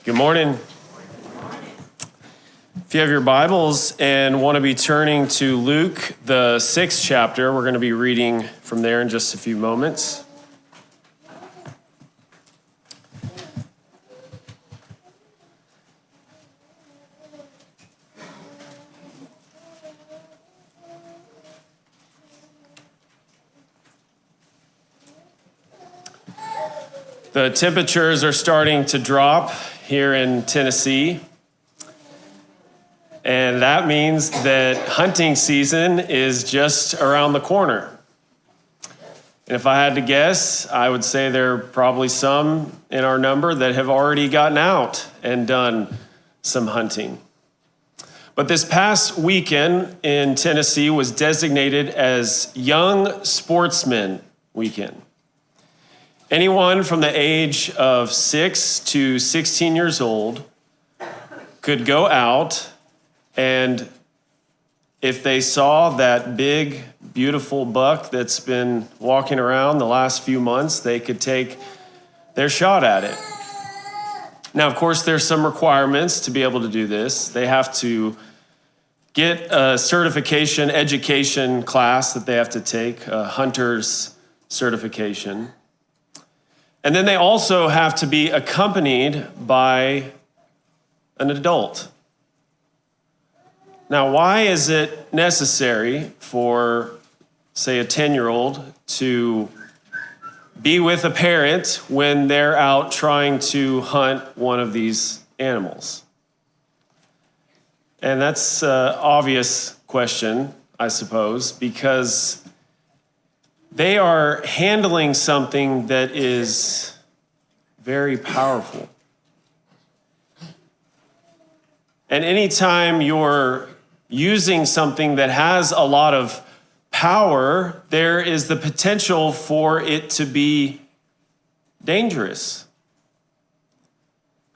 Good morning. If you have your Bibles and want to be turning to Luke, the 6th chapter, we're going to be reading from there in just a few moments. The temperatures are starting to drop here in Tennessee, and that means that hunting season is just around the corner. And if I had to guess, I would say there are probably some in our number that have already gotten out and done some hunting. But this past weekend in Tennessee was designated as Young Sportsman Weekend. Anyone from the age of 6 to 16 years old could go out, and if they saw that big, beautiful buck that's been walking around the last few months, they could take their shot at it. Now, of course, there's some requirements to be able to do this. They have to get a certification, education class that they have to take, a hunter's certification. And then they also have to be accompanied by an adult. Now, why is it necessary for, say, a 10-year-old to be with a parent when they're out trying to hunt one of these animals? And that's an obvious question, I suppose, because they are handling something that is very powerful. And anytime you're using something that has a lot of power, there is the potential for it to be dangerous.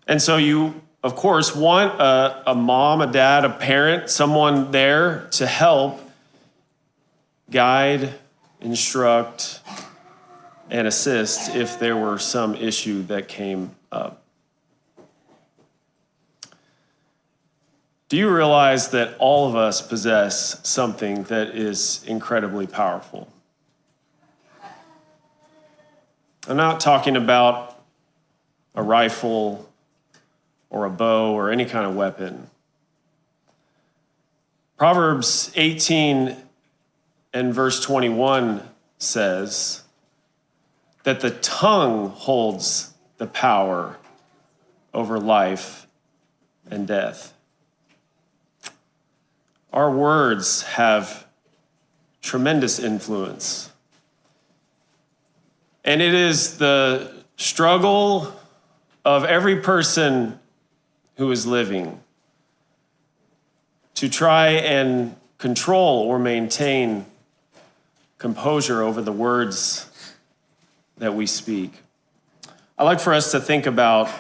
And so you, of course, want a mom, a dad, a parent, someone there to help guide, instruct, and assist if there were some issue that came up. Do you realize that all of us possess something that is incredibly powerful? I'm not talking about a rifle or a bow or any kind of weapon. Proverbs 18 and verse 21 says that the tongue holds the power over life and death. Our words have tremendous influence. And it is the struggle of every person who is living to try and control or maintain composure over the words that we speak. I'd like for us to think about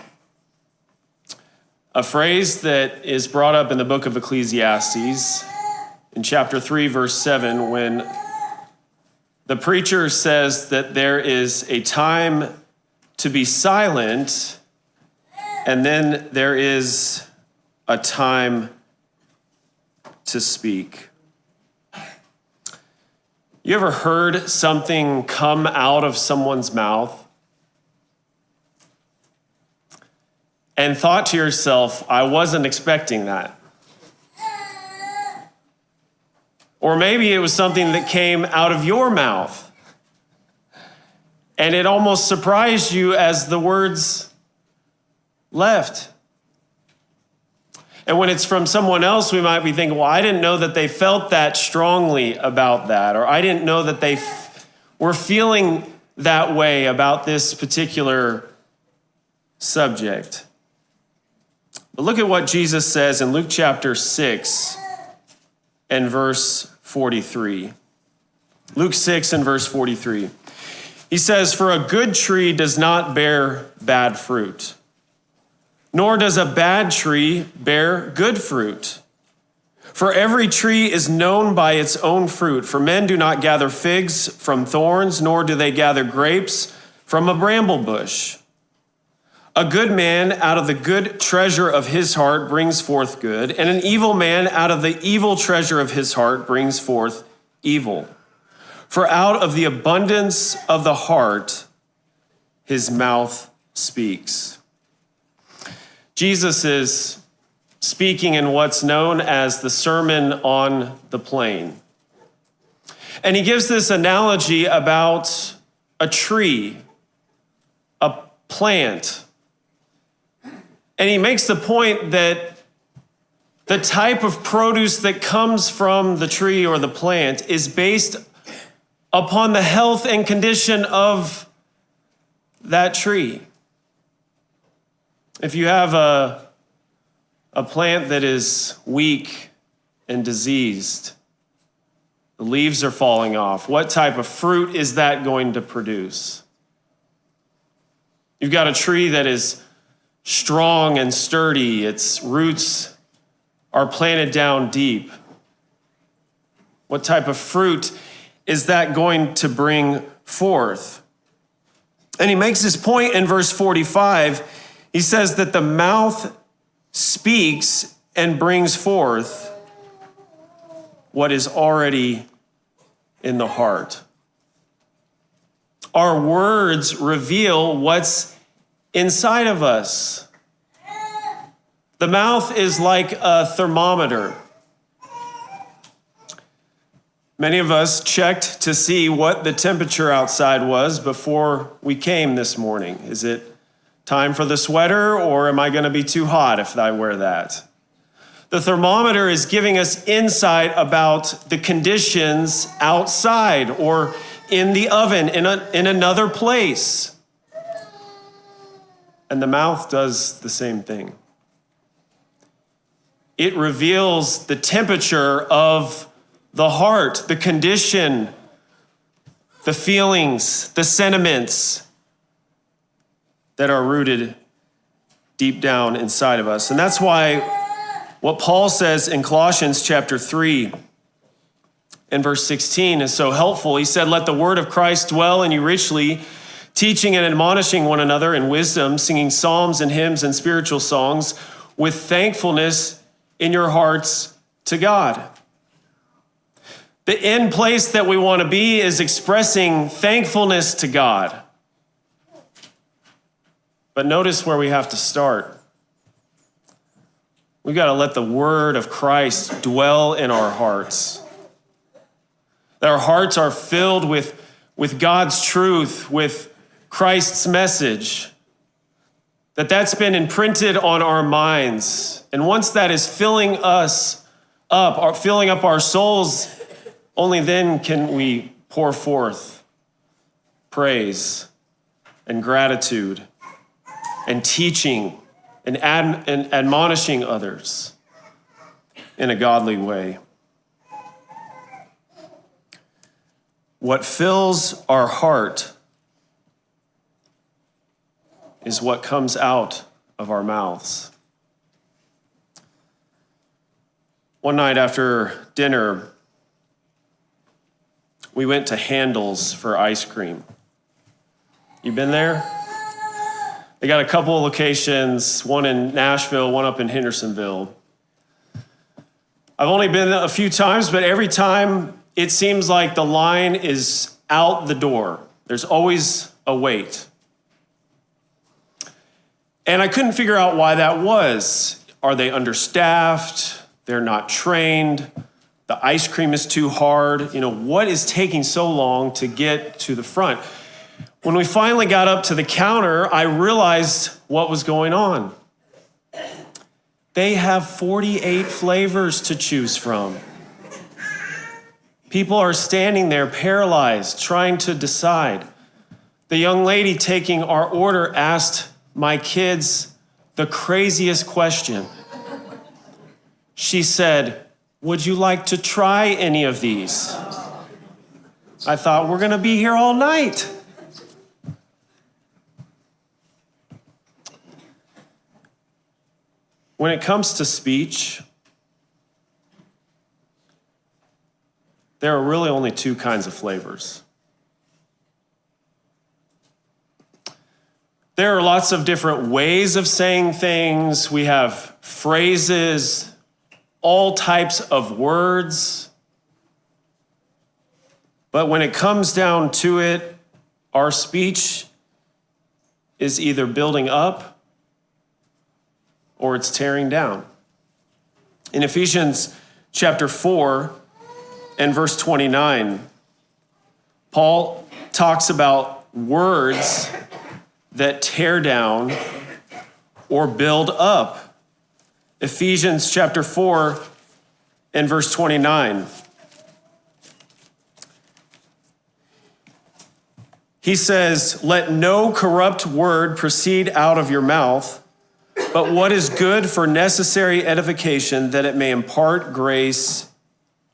a phrase that is brought up in the book of Ecclesiastes in chapter 3, verse 7, when the preacher says that there is a time to be silent, and then there is a time to speak. You ever heard something come out of someone's mouth and thought to yourself, I wasn't expecting that? Or maybe it was something that came out of your mouth and it almost surprised you as the words left. And when it's from someone else, we might be thinking, well, I didn't know that they felt that strongly about that, or I didn't know that they were feeling that way about this particular subject. But look at what Jesus says in Luke chapter 6 and verse 43. Luke 6 and verse 43. He says, "For a good tree does not bear bad fruit, nor does a bad tree bear good fruit. For every tree is known by its own fruit. For men do not gather figs from thorns, nor do they gather grapes from a bramble bush. A good man out of the good treasure of his heart brings forth good, and an evil man out of the evil treasure of his heart brings forth evil. For out of the abundance of the heart, his mouth speaks. Jesus is speaking in what's known as the Sermon on the Plain. And he gives this analogy about a tree, a plant. And he makes the point that the type of produce that comes from the tree or the plant is based upon the health and condition of that tree. If you have a plant that is weak and diseased, the leaves are falling off, what type of fruit is that going to produce? You've got a tree that is strong and sturdy. Its roots are planted down deep. What type of fruit is that going to bring forth? And he makes his point in verse 45. He says that the mouth speaks and brings forth what is already in the heart. Our words reveal what's inside of us. The mouth is like a thermometer. Many of us checked to see what the temperature outside was before we came this morning. Is it time for the sweater, or am I going to be too hot if I wear that? The thermometer is giving us insight about the conditions outside or in the oven, in another place. And the mouth does the same thing. It reveals the temperature of the heart, the condition, the feelings, the sentiments that are rooted deep down inside of us. And that's why what Paul says in Colossians chapter 3 and verse 16 is so helpful. He said, "Let the word of Christ dwell in you richly, teaching and admonishing one another in wisdom, singing psalms and hymns and spiritual songs with thankfulness in your hearts to God." The end place that we want to be is expressing thankfulness to God. But notice where we have to start. We've got to let the word of Christ dwell in our hearts. That our hearts are filled with God's truth, with Christ's message, that's been imprinted on our minds. And once that is filling us up, or filling up our souls, only then can we pour forth praise and gratitude and teaching and admonishing others in a godly way. What fills our heart is what comes out of our mouths. One night after dinner, we went to Handel's for ice cream. You been there? They got a couple of locations, one in Nashville, one up in Hendersonville. I've only been a few times, but every time it seems like the line is out the door. There's always a wait. And I couldn't figure out why that was. Are they understaffed? They're not trained? The ice cream is too hard? What is taking so long to get to the front? When we finally got up to the counter, I realized what was going on. They have 48 flavors to choose from. People are standing there paralyzed, trying to decide. The young lady taking our order asked my kids the craziest question. She said, "Would you like to try any of these?" I thought, we're going to be here all night. When it comes to speech, there are really only two kinds of flavors. There are lots of different ways of saying things. We have phrases, all types of words. But when it comes down to it, our speech is either building up or it's tearing down. In Ephesians chapter 4 and verse 29, Paul talks about words that tear down or build up. Ephesians chapter 4 and verse 29. He says, "Let no corrupt word proceed out of your mouth, but what is good for necessary edification, that it may impart grace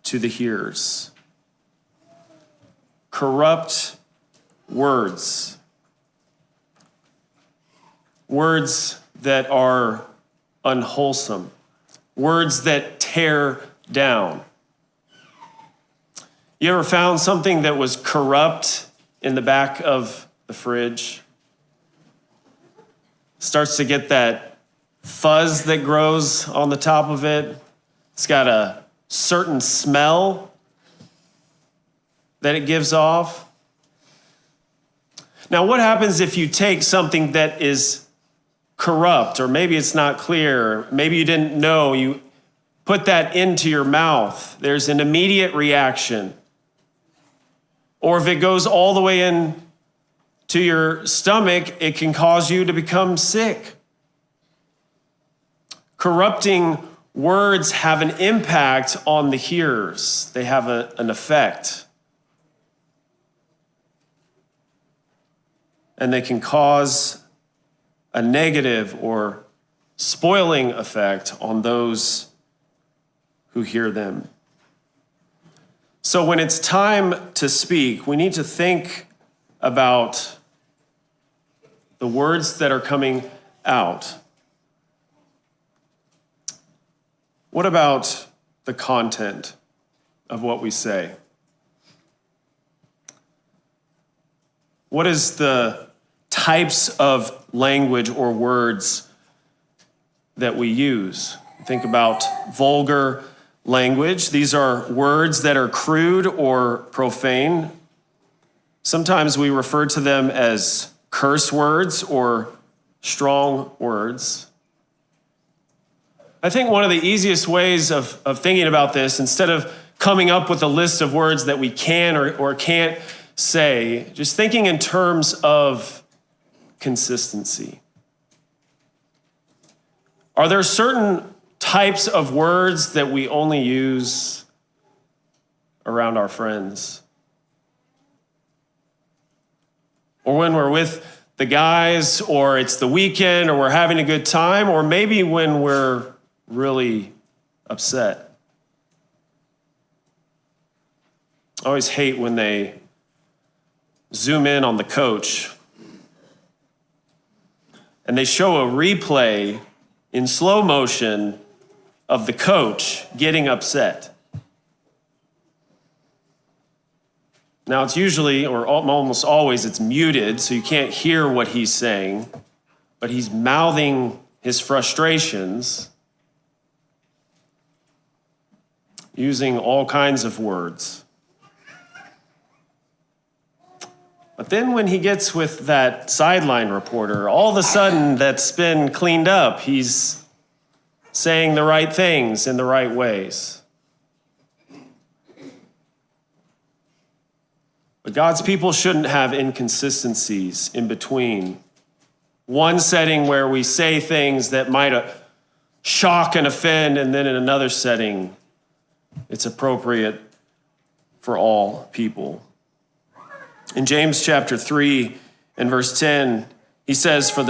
to the hearers." Corrupt words. Words that are unwholesome. Words that tear down. You ever found something that was corrupt in the back of the fridge? Starts to get that fuzz that grows on the top of it. It's got a certain smell that it gives off. Now, what happens if you take something that is corrupt, or maybe it's not clear, maybe you didn't know, you put that into your mouth? There's an immediate reaction. Or if it goes all the way in to your stomach, it can cause you to become sick. Corrupting words have an impact on the hearers. They have an effect. And they can cause a negative or spoiling effect on those who hear them. So when it's time to speak, we need to think about the words that are coming out. What about the content of what we say? What is the types of language or words that we use? Think about vulgar language. These are words that are crude or profane. Sometimes we refer to them as curse words or strong words. I think one of the easiest ways of thinking about this, instead of coming up with a list of words that we can or can't say, just thinking in terms of consistency. Are there certain types of words that we only use around our friends? Or when we're with the guys, or it's the weekend, or we're having a good time, or maybe when we're really upset? I always hate when they zoom in on the coach and they show a replay in slow motion of the coach getting upset. Now it's usually, or almost always, it's muted, so you can't hear what he's saying, but he's mouthing his frustrations using all kinds of words. But then when he gets with that sideline reporter, all of a sudden that's been cleaned up. He's saying the right things in the right ways. But God's people shouldn't have inconsistencies in between. One setting where we say things that might shock and offend, and then in another setting, it's appropriate for all people. In James chapter 3 and verse 10, he says, For from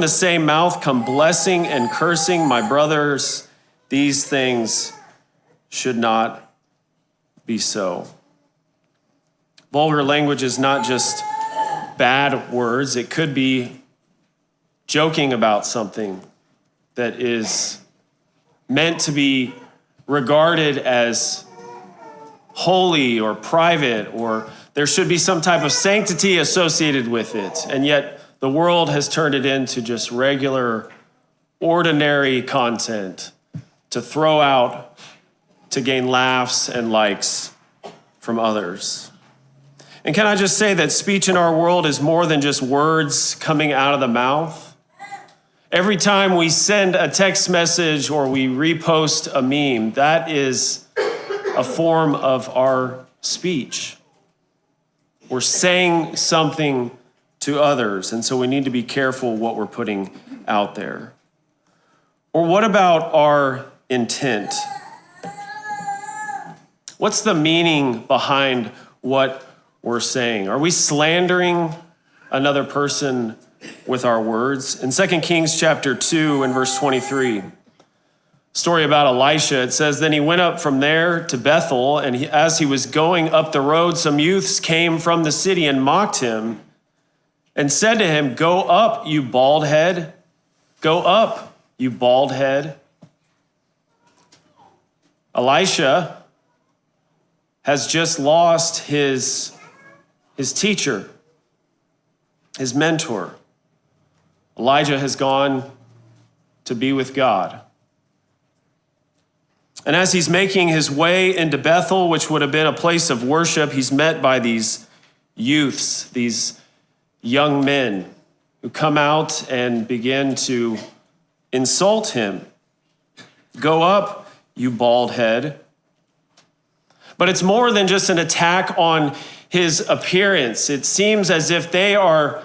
the same mouth come blessing and cursing, my brothers, these things should not be so. Vulgar language is not just bad words. It could be joking about something that is meant to be regarded as holy or private, or There should be some type of sanctity associated with it. And yet the world has turned it into just regular, ordinary content to throw out to gain laughs and likes from others. And can I just say that speech in our world is more than just words coming out of the mouth? Every time we send a text message or we repost a meme, that is a form of our speech. We're saying something to others, and so we need to be careful what we're putting out there. Or what about our intent? What's the meaning behind what we're saying? Are we slandering another person with our words? In 2 Kings chapter 2 and verse 23, story about Elisha, it says, "Then he went up from there to Bethel, and as he was going up the road, some youths came from the city and mocked him and said to him, 'Go up, you bald head. Go up, you bald head.'" Elisha has just lost his teacher, his mentor. Elijah has gone to be with God. And as he's making his way into Bethel, which would have been a place of worship, he's met by these youths, these young men who come out and begin to insult him. "Go up, you bald head." But it's more than just an attack on his appearance. It seems as if they are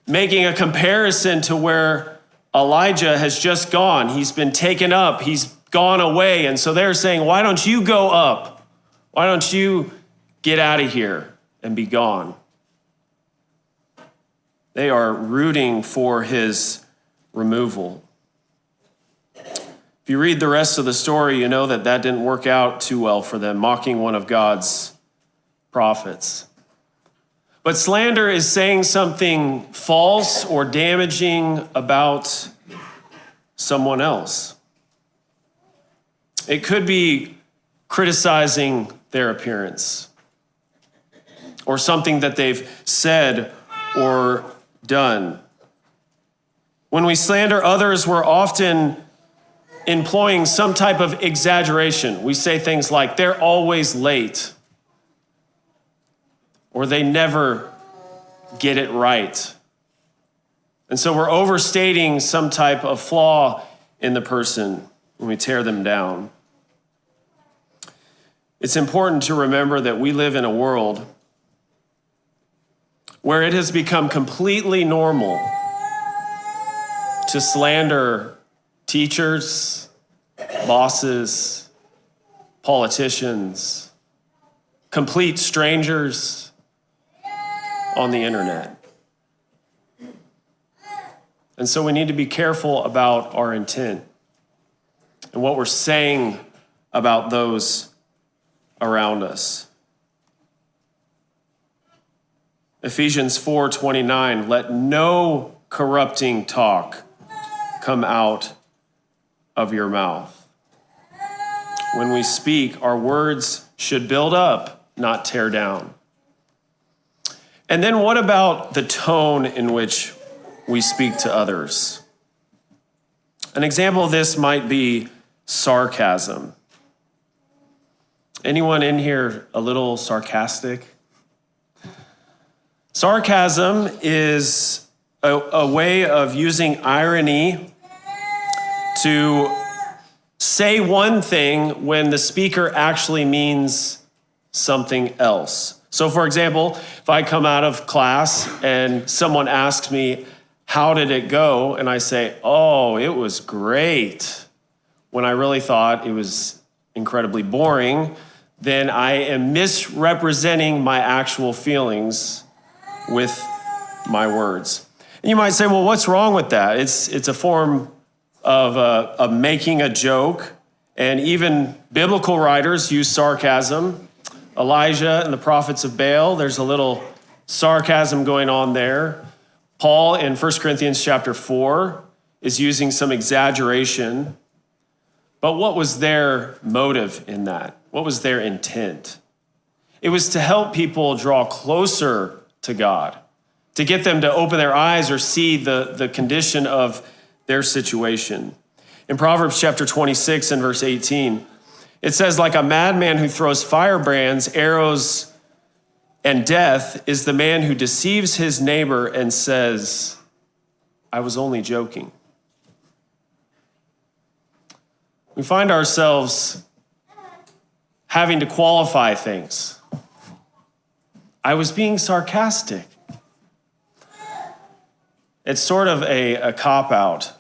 making a comparison to where Elijah has just gone. He's been taken up. He's gone away. And so they're saying, "Why don't you go up? Why don't you get out of here and be gone?" They are rooting for his removal. If you read the rest of the story, you know that didn't work out too well for them, mocking one of God's prophets. But slander is saying something false or damaging about someone else. It could be criticizing their appearance or something that they've said or done. When we slander others, we're often employing some type of exaggeration. We say things like, "They're always late," or "They never get it right." And so we're overstating some type of flaw in the person when we tear them down. It's important to remember that we live in a world where it has become completely normal to slander teachers, bosses, politicians, complete strangers on the internet. And so we need to be careful about our intent and what we're saying about those around us. Ephesians 4:29, "Let no corrupting talk come out of your mouth." When we speak, our words should build up, not tear down. And then what about the tone in which we speak to others? An example of this might be sarcasm. Anyone in here a little sarcastic? Sarcasm is a way of using irony to say one thing when the speaker actually means something else. So for example, if I come out of class and someone asks me, "How did it go?" and I say, "Oh, it was great," when I really thought it was incredibly boring, then I am misrepresenting my actual feelings with my words. And you might say, "Well, what's wrong with that?" It's a form of making a joke, and even biblical writers use sarcasm. Elijah and the prophets of Baal, there's a little sarcasm going on there. Paul in 1 Corinthians chapter 4 is using some exaggeration. But what was their motive in that? What was their intent? It was to help people draw closer to God, to get them to open their eyes or see the condition of their situation. In Proverbs chapter 26 and verse 18, it says, like a madman who throws firebrands, arrows, and death is the man who deceives his neighbor and says, I was only joking. We find ourselves having to qualify things. I was being sarcastic. It's sort of a cop-out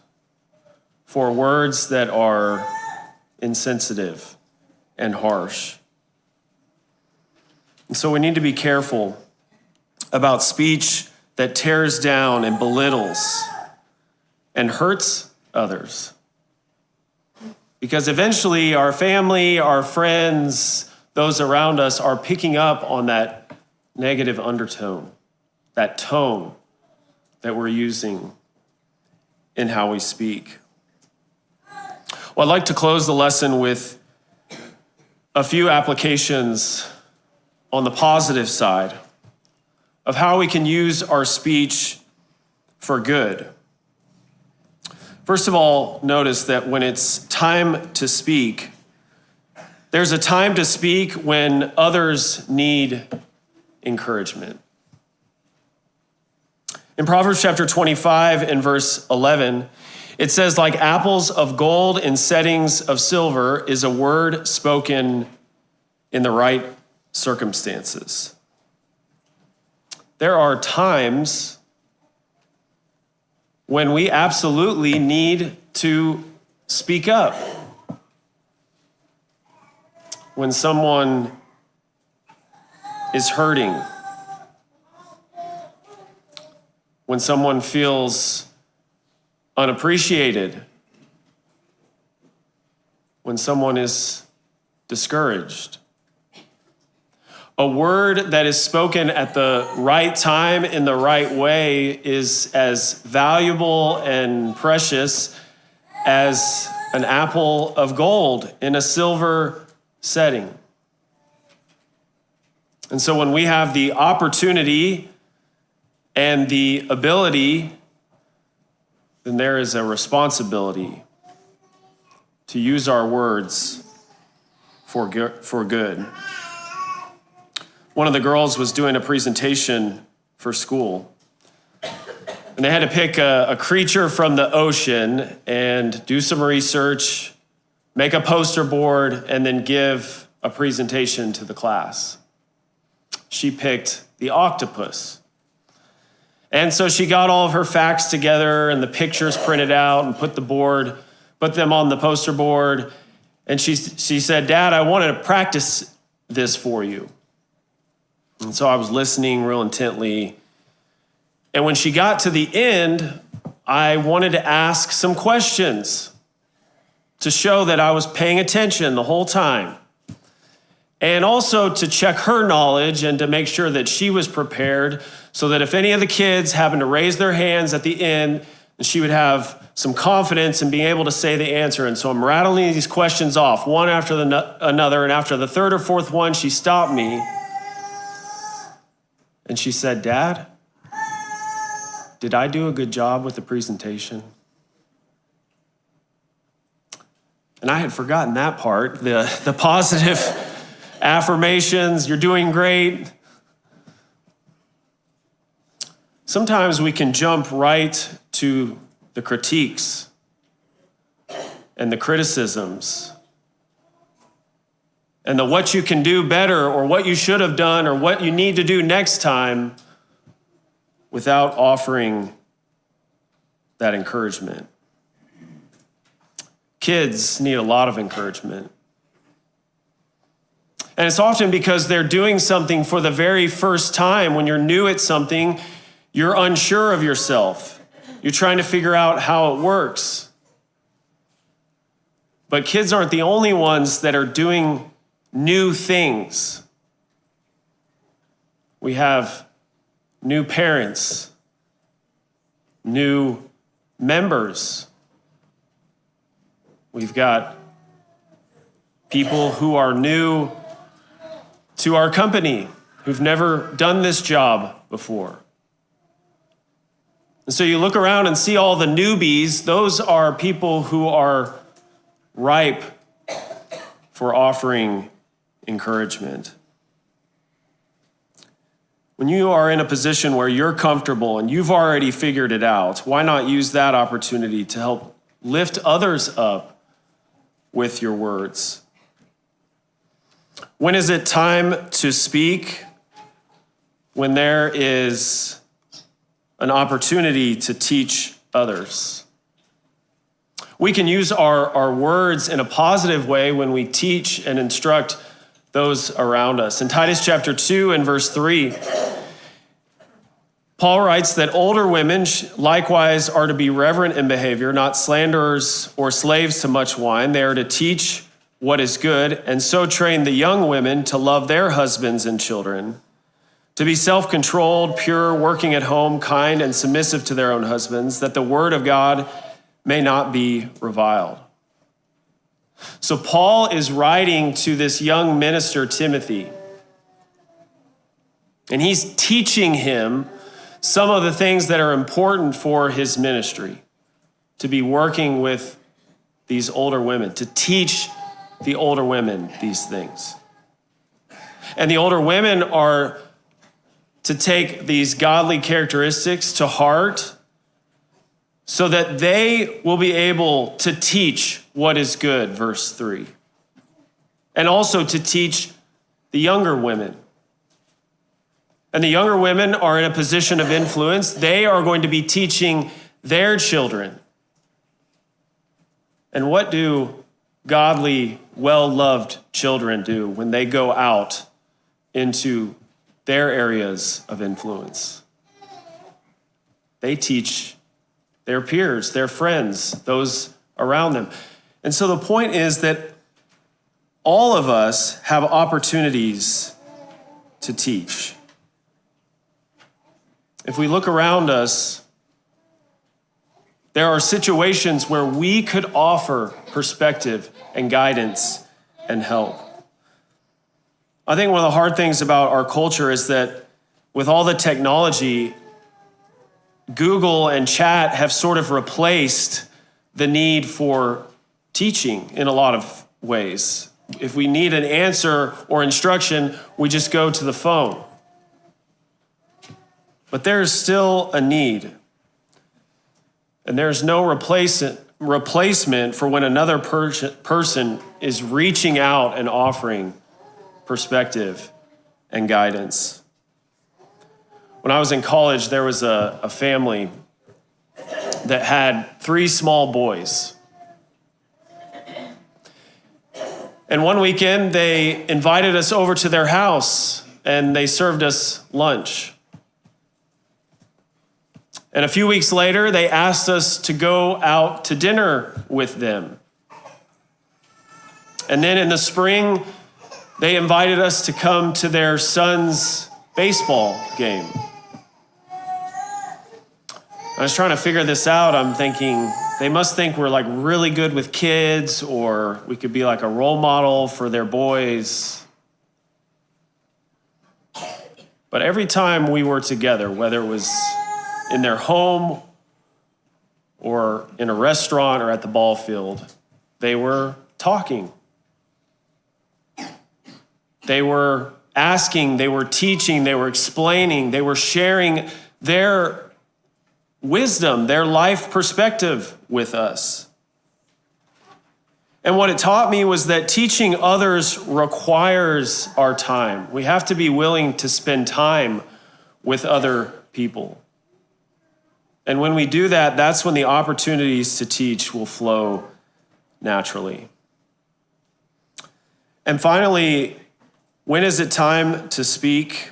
for words that are insensitive and harsh. And so we need to be careful about speech that tears down and belittles and hurts others. Because eventually our family, our friends, those around us are picking up on that negative undertone, that tone that we're using in how we speak. Well, I'd like to close the lesson with a few applications on the positive side of how we can use our speech for good. First of all, notice that when it's time to speak, there's a time to speak when others need encouragement. In Proverbs chapter 25 and verse 11, it says, like apples of gold in settings of silver is a word spoken in the right circumstances. There are times when we absolutely need to speak up. When someone is hurting, when someone feels unappreciated, when someone is discouraged. A word that is spoken at the right time in the right way is as valuable and precious as an apple of gold in a silver setting. And so when we have the opportunity and the ability, then there is a responsibility to use our words for good. One of the girls was doing a presentation for school, and they had to pick a creature from the ocean and do some research, make a poster board, and then give a presentation to the class. She picked the octopus. And so she got all of her facts together and the pictures printed out and put them on the poster board. And she said, Dad, I wanted to practice this for you. And so I was listening real intently. And when she got to the end, I wanted to ask some questions to show that I was paying attention the whole time. And also to check her knowledge and to make sure that she was prepared so that if any of the kids happened to raise their hands at the end, she would have some confidence in being able to say the answer. And so I'm rattling these questions off, one after another. And after the third or fourth one, she stopped me. And she said, Dad, did I do a good job with the presentation? And I had forgotten that part, the positive affirmations, you're doing great. Sometimes we can jump right to the critiques and the criticisms and the what you can do better or what you should have done or what you need to do next time without offering that encouragement. Kids need a lot of encouragement. And it's often because they're doing something for the very first time. When you're new at something, you're unsure of yourself. You're trying to figure out how it works. But kids aren't the only ones that are doing new things. We have new parents, new members. We've got people who are new to our company who've never done this job before. And so you look around and see all the newbies. Those are people who are ripe for offering encouragement. When you are in a position where you're comfortable and you've already figured it out, why not use that opportunity to help lift others up with your words? When is it time to speak? When there is an opportunity to teach others. We can use our words in a positive way when we teach and instruct those around us. In Titus chapter 2 and verse 3, Paul writes that older women likewise are to be reverent in behavior, not slanderers or slaves to much wine. They are to teach what is good, and so train the young women to love their husbands and children, to be self-controlled, pure, working at home, kind, and submissive to their own husbands, that the word of God may not be reviled. So Paul is writing to this young minister, Timothy, and he's teaching him some of the things that are important for his ministry, to be working with these older women, to teach the older women these things. And the older women are to take these godly characteristics to heart so that they will be able to teach what is good, verse 3. And also to teach the younger women. And the younger women are in a position of influence. They are going to be teaching their children. And what do godly, well-loved children do when they go out into their areas of influence? They teach their peers, their friends, those around them. And so the point is that all of us have opportunities to teach. If we look around us, there are situations where we could offer perspective and guidance and help. I think one of the hard things about our culture is that with all the technology, Google and chat have sort of replaced the need for teaching in a lot of ways. If we need an answer or instruction, we just go to the phone. But there is still a need. And there's no replacement for when another person is reaching out and offering perspective and guidance. When I was in college, there was a family that had 3 small boys. And one weekend, they invited us over to their house and they served us lunch. And a few weeks later, they asked us to go out to dinner with them. And then in the spring, they invited us to come to their son's baseball game. I was trying to figure this out. I'm thinking, they must think we're like really good with kids, or we could be like a role model for their boys. But every time we were together, whether it was in their home or in a restaurant or at the ball field, they were talking. They were asking, they were teaching, they were explaining, they were sharing their wisdom, their life perspective with us. And what it taught me was that teaching others requires our time. We have to be willing to spend time with other people. And when we do that, that's when the opportunities to teach will flow naturally. And finally, when is it time to speak?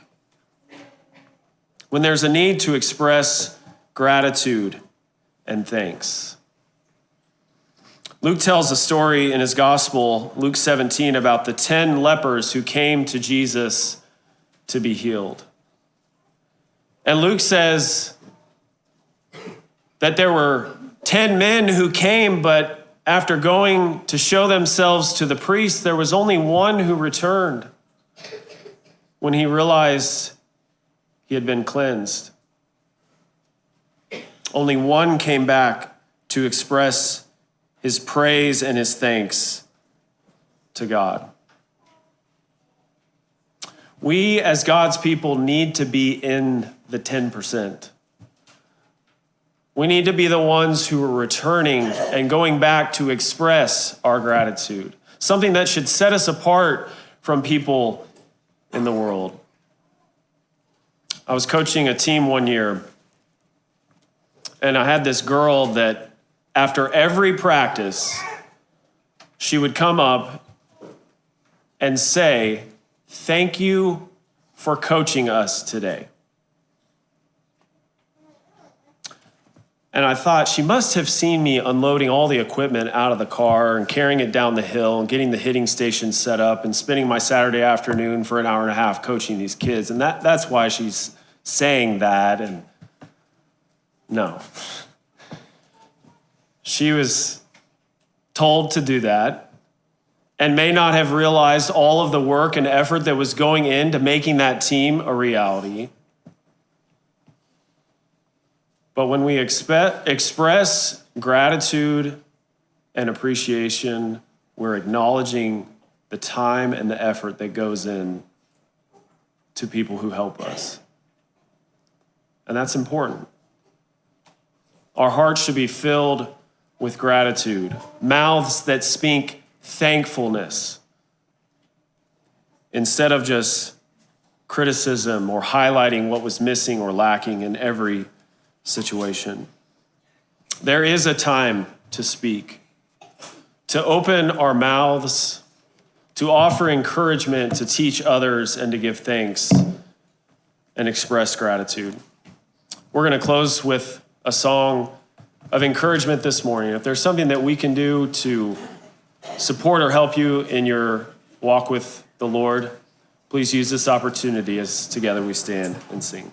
When there's a need to express gratitude and thanks. Luke tells a story in his gospel, Luke 17, about the 10 lepers who came to Jesus to be healed. And Luke says that there were 10 men who came, but after going to show themselves to the priest, there was only one who returned. when he realized he had been cleansed. Only one came back to express his praise and his thanks to God. We, as God's people, need to be in the 10%. We need to be the ones who are returning and going back to express our gratitude, something that should set us apart from people in the world. I was coaching a team one year, and I had this girl that after every practice, she would come up and say, "Thank you for coaching us today." And I thought, she must have seen me unloading all the equipment out of the car and carrying it down the hill and getting the hitting station set up and spending my Saturday afternoon for an hour and a half coaching these kids. And that's why she's saying that. And no. She was told to do that and may not have realized all of the work and effort that was going into making that team a reality. But when we express gratitude and appreciation, we're acknowledging the time and the effort that goes in to people who help us. And that's important. Our hearts should be filled with gratitude, mouths that speak thankfulness, instead of just criticism or highlighting what was missing or lacking in every situation. There is a time to speak, to open our mouths, to offer encouragement, to teach others, and to give thanks and express gratitude. We're going to close with a song of encouragement this morning. If there's something that we can do to support or help you in your walk with the Lord, please use this opportunity as together we stand and sing.